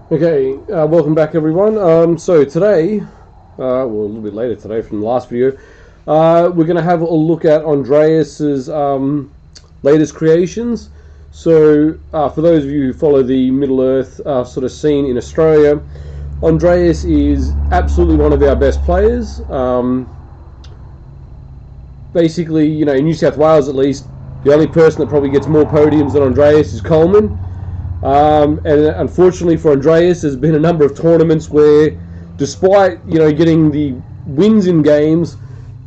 Okay, welcome back everyone. So today, well a little bit later today from the last video, we're going to have a look at Andreas's latest creations. So for those of you who follow the Middle Earth sort of scene in Australia, Andreas is absolutely one of our best players. Basically, you know, in New South Wales at least, the only person that probably gets more podiums than Andreas is Coleman. And unfortunately for Andreas, there's been a number of tournaments where, despite getting the wins in games,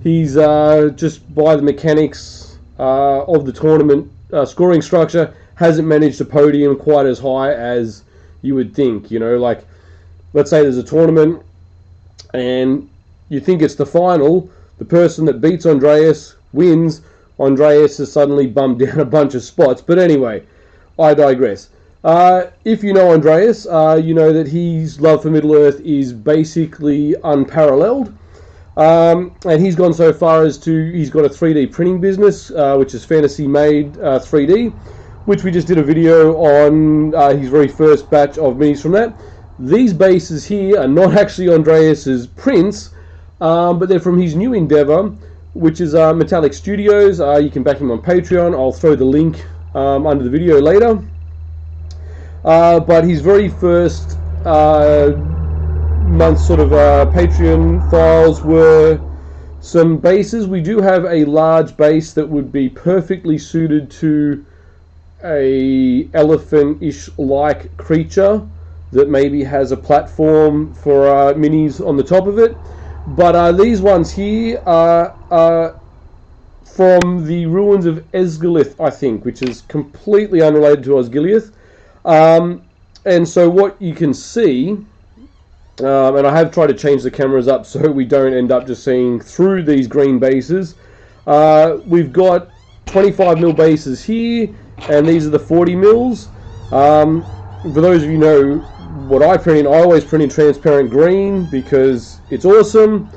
he's just by the mechanics of the tournament scoring structure hasn't managed a podium quite as high as you would think. Like, let's say there's a tournament and you think it's the final. The person that beats Andreas wins. Andreas has suddenly bumped down a bunch of spots. But anyway, I digress. If you know Andreas, you know that his love for Middle Earth is basically unparalleled. And he's gone so far as he's got a 3D printing business, which is Fantasy Made 3D, which we just did a video on his very first batch of minis from that. These bases here are not actually Andreas's prints, but they're from his new endeavor, which is Metalik Studios. You can back him on Patreon. I'll throw the link under the video later. But his very first month sort of Patreon files were some bases. We do have a large base that would be perfectly suited to a elephant-ish like creature that maybe has a platform for minis on the top of it. But these ones here are from the ruins of Esgelith, I think, which is completely unrelated to Esgelith. And so what you can see, and I have tried to change the cameras up so we don't end up just seeing through these green bases. We've got 25mm bases here, and these are the 40mm. For those of you who know what I print in, I always print in transparent green because it's awesome.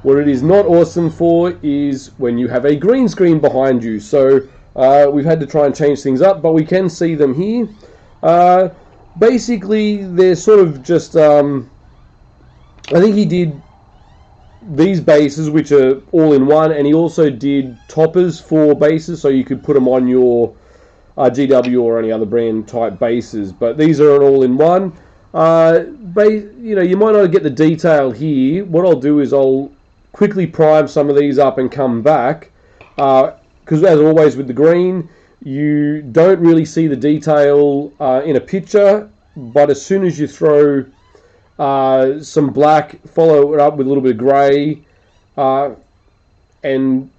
What it is not awesome for is when you have a green screen behind you. So we've had to try and change things up, but we can see them here. Basically, they're sort of just, I think he did these bases, which are all in one, and he also did toppers for bases, so you could put them on your GW or any other brand type bases, but these are an all in one. You might not get the detail here. What I'll do is I'll quickly prime some of these up and come back, because as always with the green, you don't really see the detail in a picture, but as soon as you throw some black, follow it up with a little bit of grey, and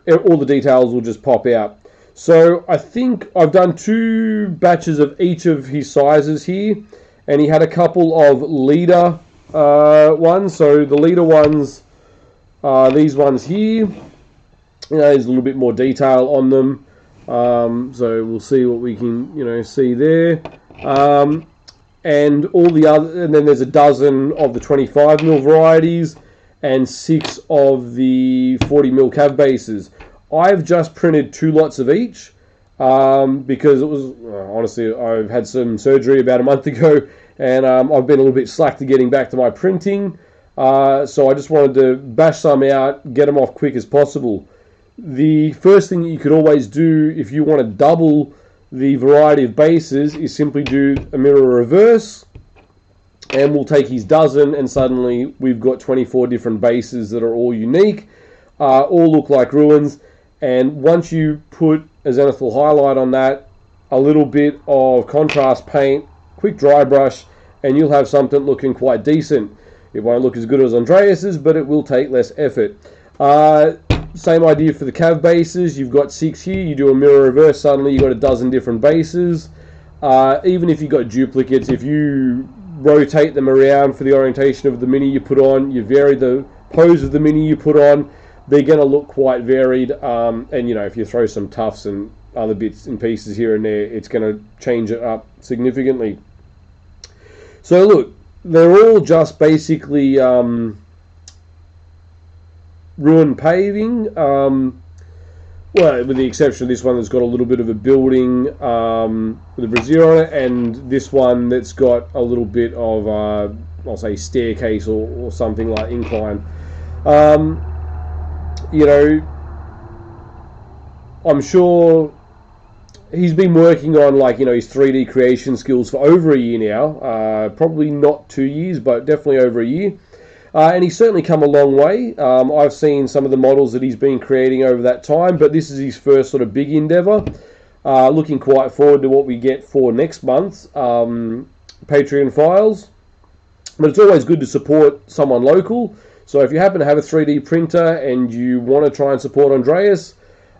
all the details will just pop out. So I think I've done 2 batches of each of his sizes here, and he had a couple of leader ones. So the leader ones are these ones here. There's a little bit more detail on them. So we'll see what we can, see there. And all the other, and then there's a dozen of the 25mm varieties and 6 of the 40mm cav bases. I've just printed 2 lots of each because it was, honestly, I've had some surgery about a month ago, and I've been a little bit slack to getting back to my printing. So I just wanted to bash some out, get them off quick as possible. The first thing that you could always do if you want to double the variety of bases is simply do a mirror reverse, and we'll take his dozen, and suddenly we've got 24 different bases that are all unique, all look like ruins. And once you put a zenithal highlight on that, a little bit of contrast paint, quick dry brush, and you'll have something looking quite decent. It won't look as good as Andreas's, but it will take less effort. Same idea for the cav bases. You've got 6 here. You do a mirror reverse, suddenly you've got a dozen different bases. Even if you've got duplicates, if you rotate them around for the orientation of the mini you put on, you vary the pose of the mini you put on, they're going to look quite varied. And if you throw some tufts and other bits and pieces here and there, it's going to change it up significantly. So look, they're all just basically ruin paving. well, with the exception of this one that's got a little bit of a building with a brazier on it, and this one that's got a little bit of, I'll say, staircase or something like incline. You know, I'm sure he's been working on, like, you know, his 3D creation skills for over a year now. Probably not 2 years, but definitely over a year. And he's certainly come a long way. I've seen some of the models that he's been creating over that time, but this is his first sort of big endeavor. Looking quite forward to what we get for next month's Patreon files. But it's always good to support someone local. So if you happen to have a 3D printer and you want to try and support Andreas,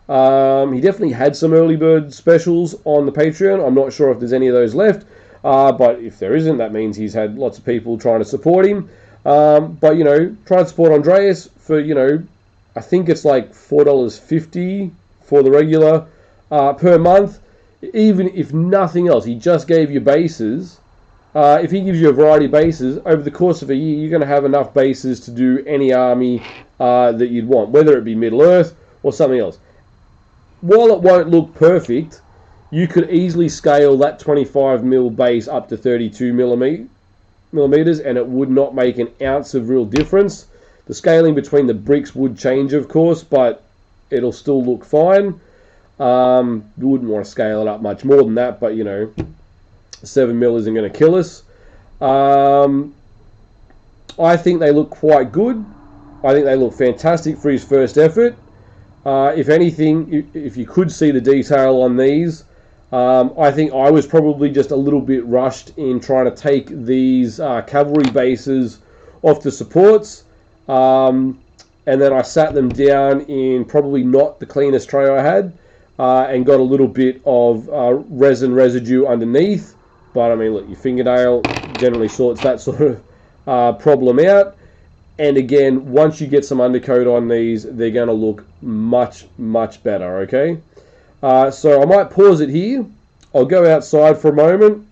he definitely had some early bird specials on the Patreon. I'm not sure if there's any of those left, but if there isn't, that means he's had lots of people trying to support him. But, you know, try and support Andreas for, you know, I think it's like $4.50 for the regular per month. Even if nothing else, he just gave you bases. If he gives you a variety of bases, over the course of a year, you're going to have enough bases to do any army that you'd want, whether it be Middle-earth or something else. While it won't look perfect, you could easily scale that 25mm base up to 32 millimeters, and it would not make an ounce of real difference. The scaling between the bricks would change, of course, but it'll still look fine. You wouldn't want to scale it up much more than that, but, you know, 7mm isn't going to kill us. I think they look quite good. I think they look fantastic for his first effort. If anything, if you could see the detail on these, I think I was probably just a little bit rushed in trying to take these cavalry bases off the supports, and then I sat them down in probably not the cleanest tray I had, and got a little bit of resin residue underneath. But I mean, look, your fingernail generally sorts that sort of problem out. And again, once you get some undercoat on these, they're going to look much, much better, okay? So I might pause it here. I'll go outside for a moment.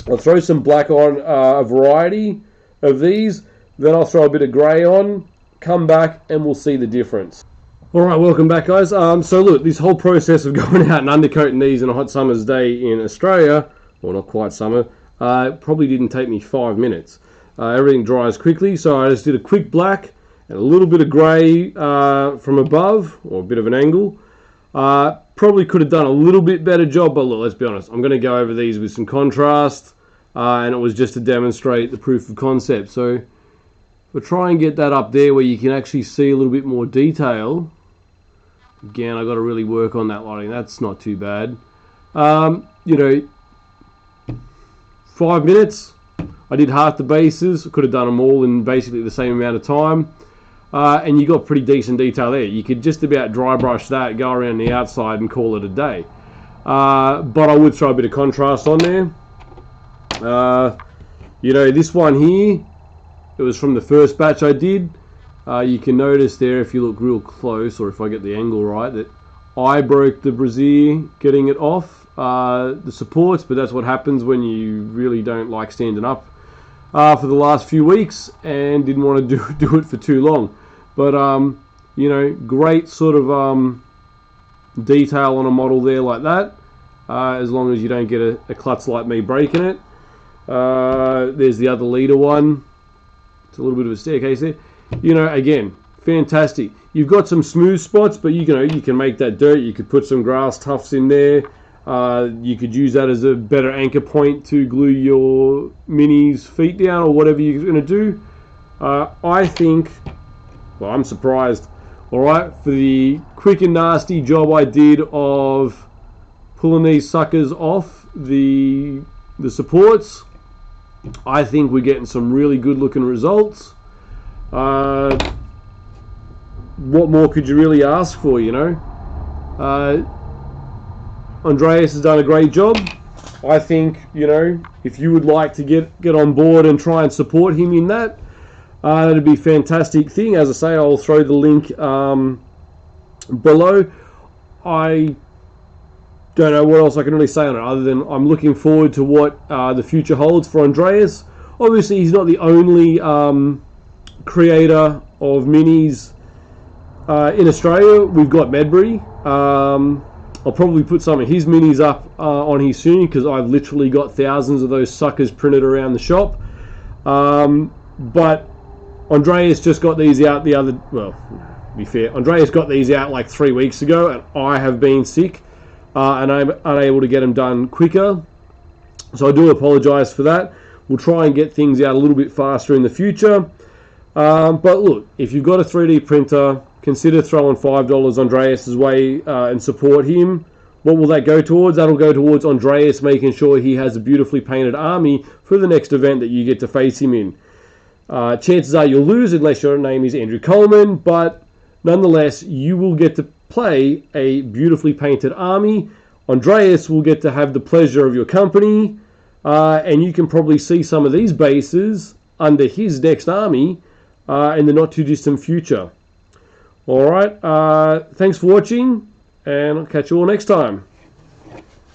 I'll throw some black on a variety of these. Then I'll throw a bit of grey on, come back, and we'll see the difference. Alright, welcome back, guys. So look, this whole process of going out and undercoating these on a hot summer's day in Australia, well, not quite summer, probably didn't take me 5 minutes. Everything dries quickly, so I just did a quick black and a little bit of grey from above, or a bit of an angle. Probably could have done a little bit better job, but look, let's be honest, I'm going to go over these with some contrast, and it was just to demonstrate the proof of concept. So if I try and get that up there where you can actually see a little bit more detail, again, I've got to really work on that lighting. That's not too bad. You know, 5 minutes. I did half the bases. Could have done them all in basically the same amount of time. And you got pretty decent detail there. You could just about dry brush that, go around the outside and call it a day. But I would throw a bit of contrast on there. You know, this one here, it was from the first batch I did. You can notice there, if you look real close, or if I get the angle right, that I broke the brazier getting it off the supports, but that's what happens when you really don't like standing up for the last few weeks and didn't want to do it for too long. But you know, great sort of detail on a model there like that, as long as you don't get a klutz like me breaking it. There's the other leader one. It's a little bit of a staircase there. You know, again, fantastic. You've got some smooth spots, but you can make that dirt. You could put some grass tufts in there. You could use that as a better anchor point to glue your minis' feet down, or whatever you're going to do. I think, well, I'm surprised. All right, for the quick and nasty job I did of pulling these suckers off the supports, I think we're getting some really good looking results. What more could you really ask for, you know? Andreas has done a great job. I think, you know, if you would like to get on board and try and support him in that, that'd be a fantastic thing. As I say, I'll throw the link below. I don't know what else I can really say on it, other than I'm looking forward to what the future holds for Andreas. Obviously, he's not the only creator of minis in Australia. We've got Medbury. I'll probably put some of his minis up on here soon, because I've literally got thousands of those suckers printed around the shop. But Andreas just got these out the other... Well, to be fair, Andreas got these out like 3 weeks ago, and I have been sick, and I'm unable to get them done quicker. So I do apologise for that. We'll try and get things out a little bit faster in the future. But look, if you've got a 3D printer, consider throwing $5 Andreas's way and support him. What will that go towards? That'll go towards Andreas making sure he has a beautifully painted army for the next event that you get to face him in. Chances are you'll lose unless your name is Andrew Coleman, but nonetheless, you will get to play a beautifully painted army. Andreas will get to have the pleasure of your company, and you can probably see some of these bases under his next army in the not too distant future. Alright, thanks for watching, and I'll catch you all next time.